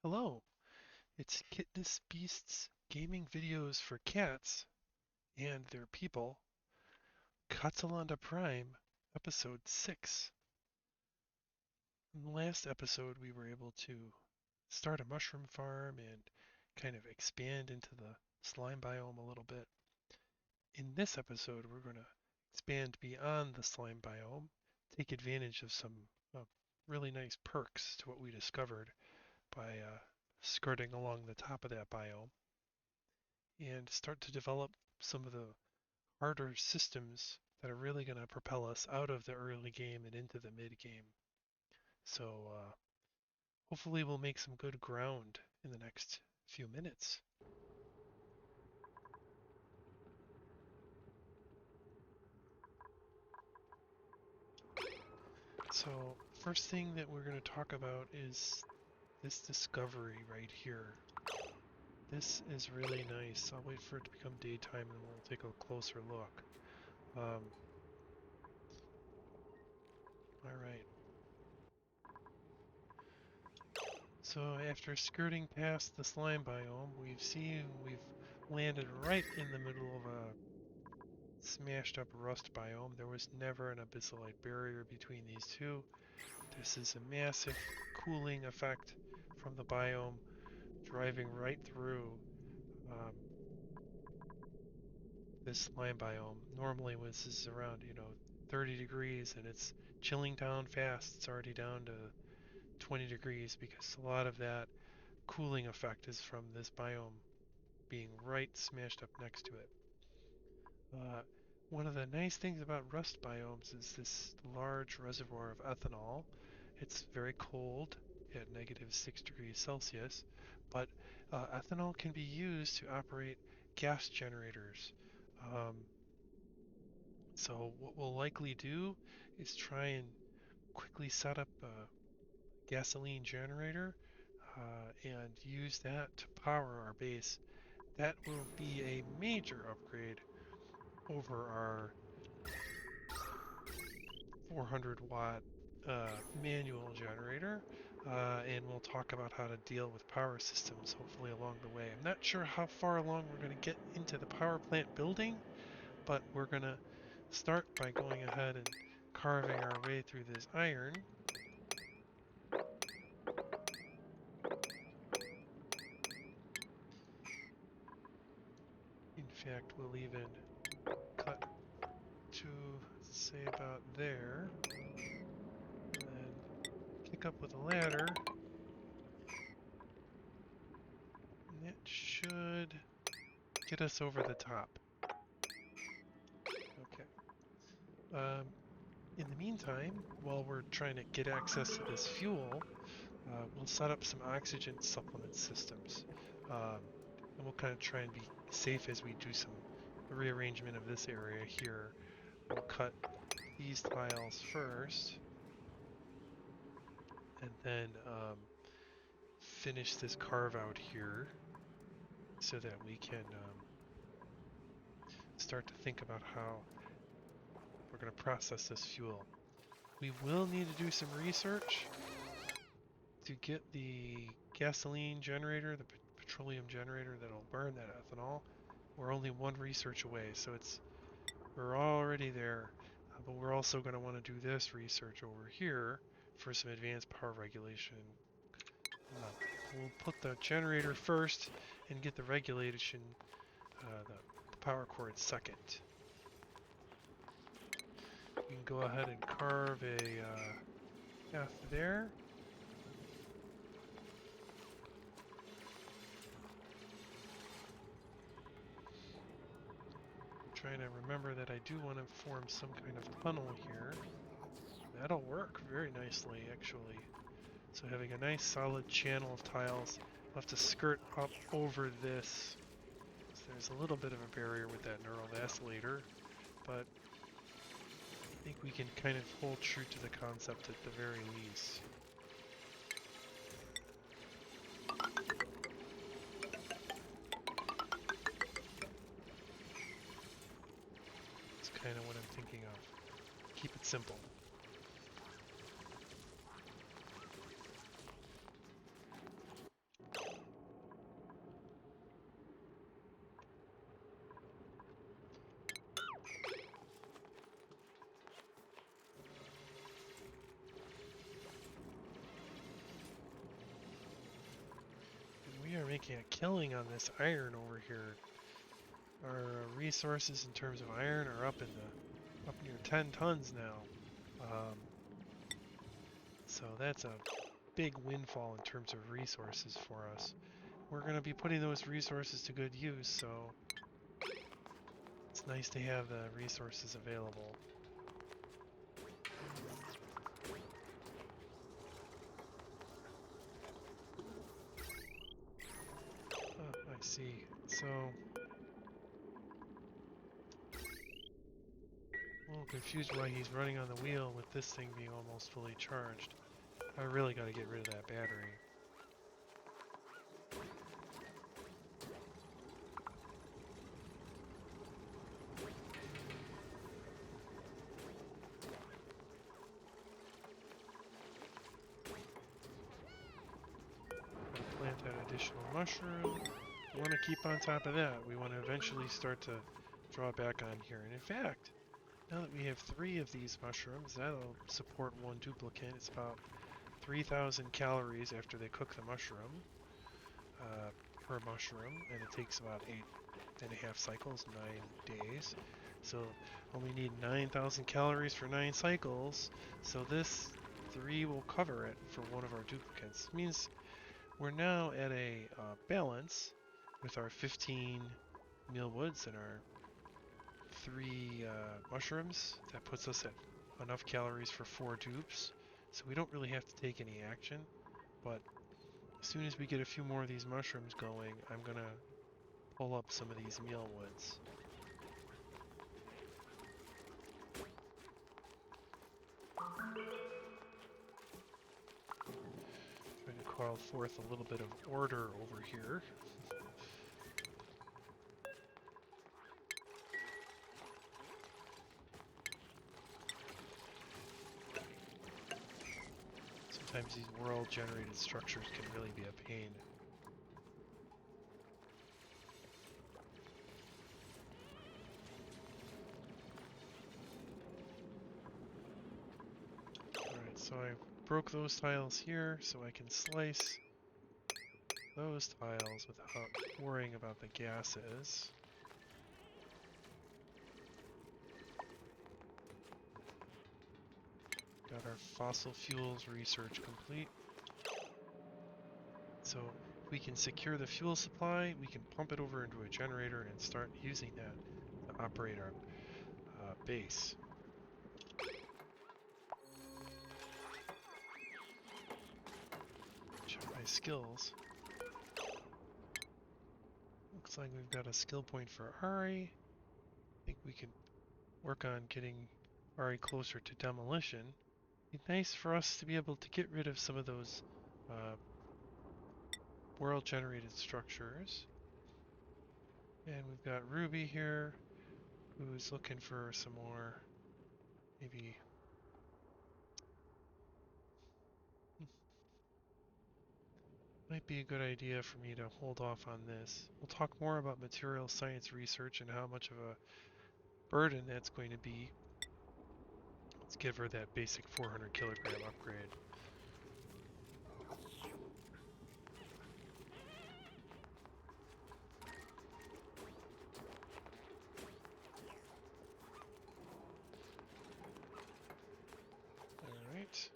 Hello, it's KittenousBeast's gaming videos for cats and their people, Katzelande Prime, episode 6. In the last episode, we were able to start a mushroom farm and kind of expand into the slime biome a little bit. In this episode, we're going to expand beyond the slime biome, take advantage of some uh, really nice perks to what we discovered by skirting along the top of that biome and start to develop some of the harder systems that are really going to propel us out of the early game and into the mid game. So hopefully we'll make some good ground in the next few minutes. So first thing that we're going to talk about is this discovery right here. This is really nice. I'll wait for it to become daytime and we'll take a closer look. All right. So after skirting past the slime biome, we've landed right in the middle of a smashed up rust biome. There was never an abyssalite barrier between these two. This is a massive cooling effect from the biome driving right through um, this slime biome. Normally this is around, 30 degrees and it's chilling down fast. It's already down to 20 degrees because a lot of that cooling effect is from this biome being right smashed up next to it. Uh, One of the nice things about rust biomes is this large reservoir of ethanol. It's very cold at -6 degrees Celsius, but ethanol can be used to operate gas generators. Um, so what we'll likely do is try and quickly set up a gasoline generator and use that to power our base. That will be a major upgrade over our 400-watt manual generator, and we'll talk about how to deal with power systems hopefully along the way. I'm not sure how far along we're going to get into the power plant building, but we're going to start by going ahead and carving our way through this iron. In fact, we'll even cut to, say, about there, and then kick up with a ladder, and that should get us over the top. Okay. In the meantime, while we're trying to get access to this fuel, we'll set up some oxygen supplement systems. Um, and we'll kind of try and be safe as we do some rearrangement of this area here. We'll cut these tiles first, and then finish this carve out here so that we can start to think about how we're going to process this fuel. We will need to do some research to get the gasoline generator, the petroleum generator that'll burn that ethanol. We're only one research away, so we're already there. But we're also going to want to do this research over here for some advanced power regulation. Uh, we'll put the generator first and get the regulation, the power cord second. We can go ahead and carve a path there. Trying to remember that I do want to form some kind of tunnel here. That'll work very nicely, actually. So having a nice solid channel of tiles, we'll have to skirt up over this. So there's a little bit of a barrier with that neural vacillator, but I think we can kind of hold true to the concept at the very least. That's kind of what I'm thinking of. Keep it simple. Yeah, killing on this iron over here. Our resources in terms of iron are up near 10 tons now. So that's a big windfall in terms of resources for us. We're going to be putting those resources to good use, so it's nice to have the resources available. Oh, I see. So, a little confused why he's running on the wheel with this thing being almost fully charged. I really got to get rid of that battery. Plant that additional mushroom. We want to keep on top of that. We want to eventually start to draw back on here. And in fact, now that we have 3 of these mushrooms, that'll support 1 duplicate. It's about 3,000 calories after they cook the mushroom per mushroom, and it takes about 8.5 cycles, 9 days. So only need 9,000 calories for 9 cycles. So this 3 will cover it for 1 of our duplicates. It means we're now at a balance with our 15 mealwoods and our 3 mushrooms. That puts us at enough calories for 4 dupes. So we don't really have to take any action. But as soon as we get a few more of these mushrooms going, I'm going to pull up some of these mealwoods. Trying to call forth a little bit of order over here. Sometimes these world-generated structures can really be a pain. Alright, so I broke those tiles here so I can slice those tiles without worrying about the gases. Got our fossil fuels research complete. So if we can secure the fuel supply, we can pump it over into a generator and start using that to operate our base. Check my skills. Looks like we've got a skill point for Ari. I think we can work on getting Ari closer to demolition. It'd be nice for us to be able to get rid of some of those world-generated structures. And we've got Ruby here, who's looking for some more, maybe... Might be a good idea for me to hold off on this. We'll talk more about material science research and how much of a burden that's going to be. Let's give her that basic 400 kilogram upgrade. Alright.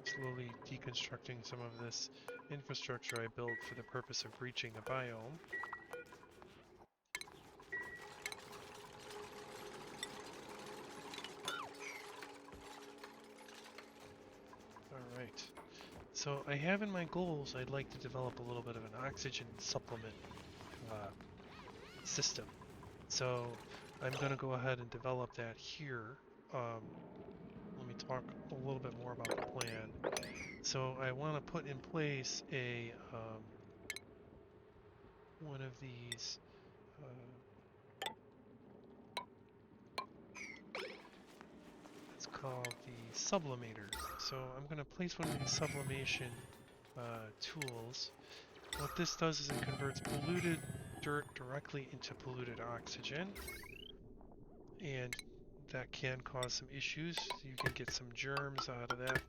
Slowly deconstructing some of this infrastructure I built for the purpose of breaching the biome. Alright. So I have in my goals, I'd like to develop a little bit of an oxygen supplement system. So I'm going to go ahead and develop that here. Let me talk a little bit more about the plan. So I want to put in place a one of these it's called the sublimator. So I'm going to place one of these sublimation tools. What this does is it converts polluted dirt directly into polluted oxygen, and that can cause some issues. You can get some germs out of that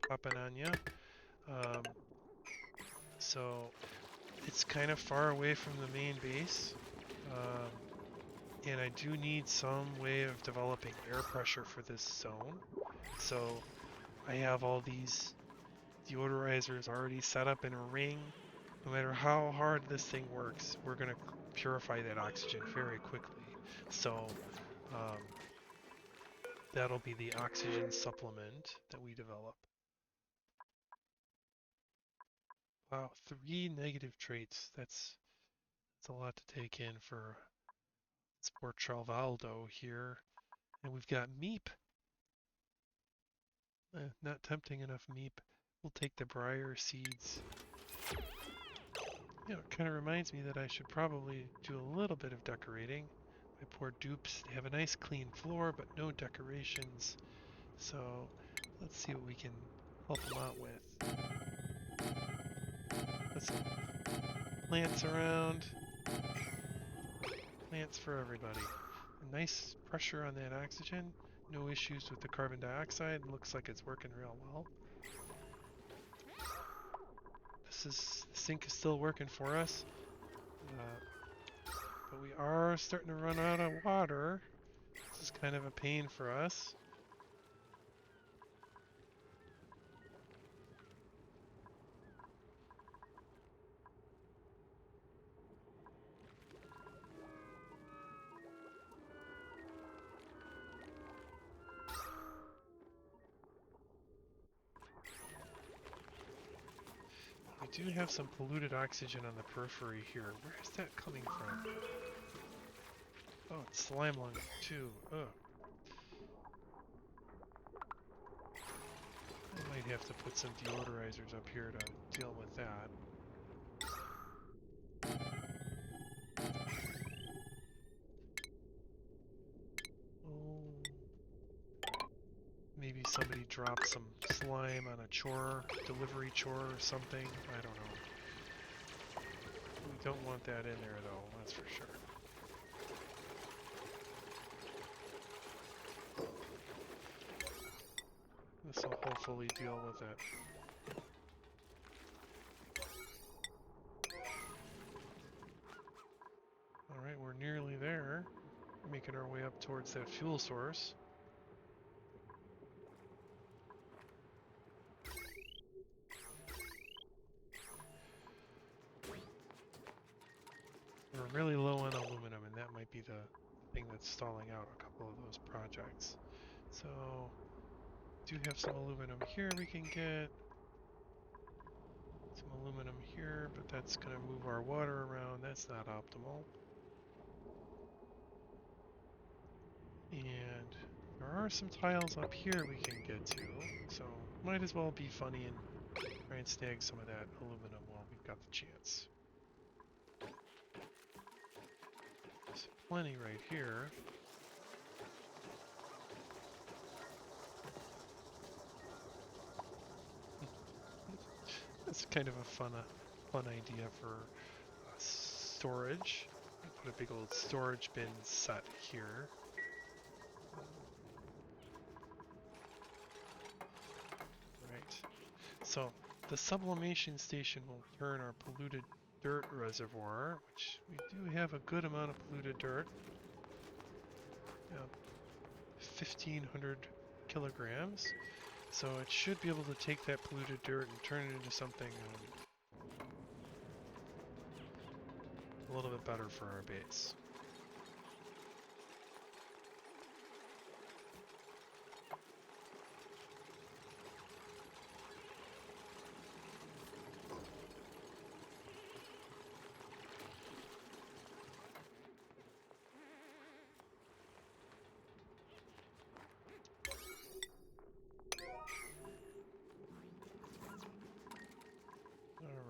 popping on you. So it's kind of far away from the main base, and I do need some way of developing air pressure for this zone. So I have all these deodorizers already set up in a ring. No matter how hard this thing works, we're going to purify that oxygen very quickly. So that'll be the oxygen supplement that we develop. Wow, 3 negative traits. That's a lot to take in for Sport Charvaldo here. And we've got Meep. Not tempting enough Meep. We'll take the briar seeds. You know, it kind of reminds me that I should probably do a little bit of decorating. My poor dupes, they have a nice clean floor, but no decorations. So let's see what we can help them out with. Put some plants around. Plants for everybody. A nice pressure on that oxygen. No issues with the carbon dioxide. Looks like it's working real well. The sink is still working for us. But we are starting to run out of water. This is kind of a pain for us. We do have some polluted oxygen on the periphery here. Where is that coming from? Oh, it's slime lung too. Ugh. I might have to put some deodorizers up here to deal with that. Oh. Maybe somebody dropped some slime on a chore, delivery chore or something. I don't know. We don't want that in there though, that's for sure. This will hopefully deal with it. Alright, we're nearly there. Making our way up towards that fuel source. We're really low on aluminum, and that might be the thing that's stalling out a couple of those projects. So, do have some aluminum here we can get. Some aluminum here, but that's going to move our water around. That's not optimal. And there are some tiles up here we can get to, so might as well be funny and try and snag some of that aluminum while we've got the chance. There's plenty right here. That's kind of a fun idea for storage. Put a big old storage bin set here. Right. So the sublimation station will turn our polluted dirt reservoir, which we do have a good amount of polluted dirt. 1,500 kilograms. So it should be able to take that polluted dirt and turn it into something a little bit better for our base.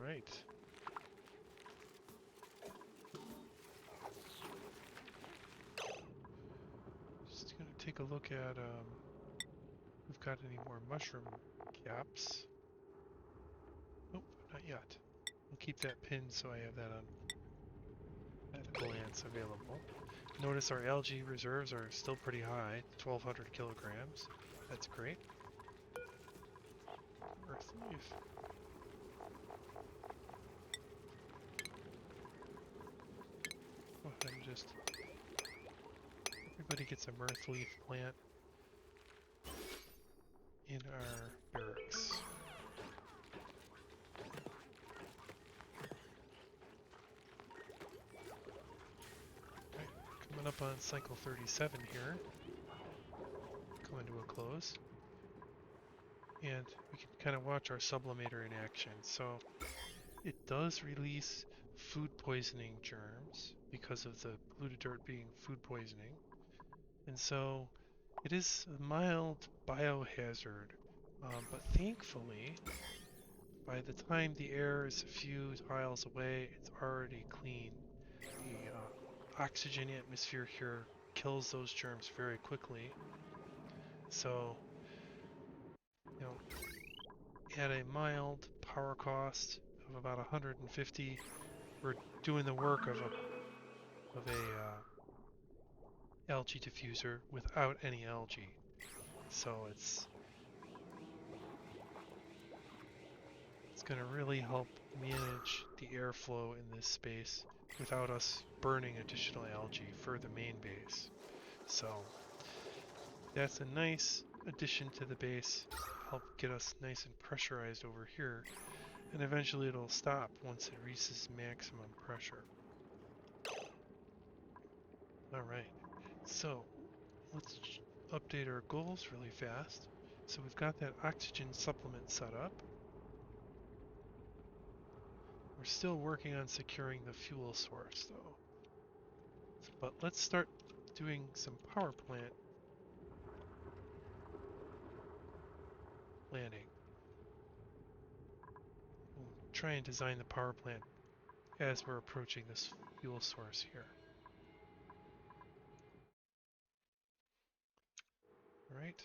Alright. Just gonna take a look at, we've got any more mushroom caps. Nope, not yet. I'll keep that pinned so I have that on at a glance available. Notice our algae reserves are still pretty high, 1,200 kilograms. That's great. Earth leaf. Go ahead and just... Everybody gets a mirth leaf plant in our barracks. Right, coming up on cycle 37 here. Coming to a close. And we can kind of watch our sublimator in action. So it does release food poisoning germs because of the polluted dirt being food poisoning. And so it is a mild biohazard, but thankfully, by the time the air is a few miles away, it's already clean. The oxygen atmosphere here kills those germs very quickly. So, you know, at a mild power cost of about 150, we're doing the work of a algae diffuser without any algae. So it's going to really help manage the airflow in this space without us burning additional algae for the main base. So that's a nice addition to the base, help get us nice and pressurized over here, and eventually it'll stop once it reaches maximum pressure. Alright, so let's update our goals really fast. So we've got that oxygen supplement set up. We're still working on securing the fuel source though. But let's start doing some power plant planning. We'll try and design the power plant as we're approaching this fuel source here. Alright,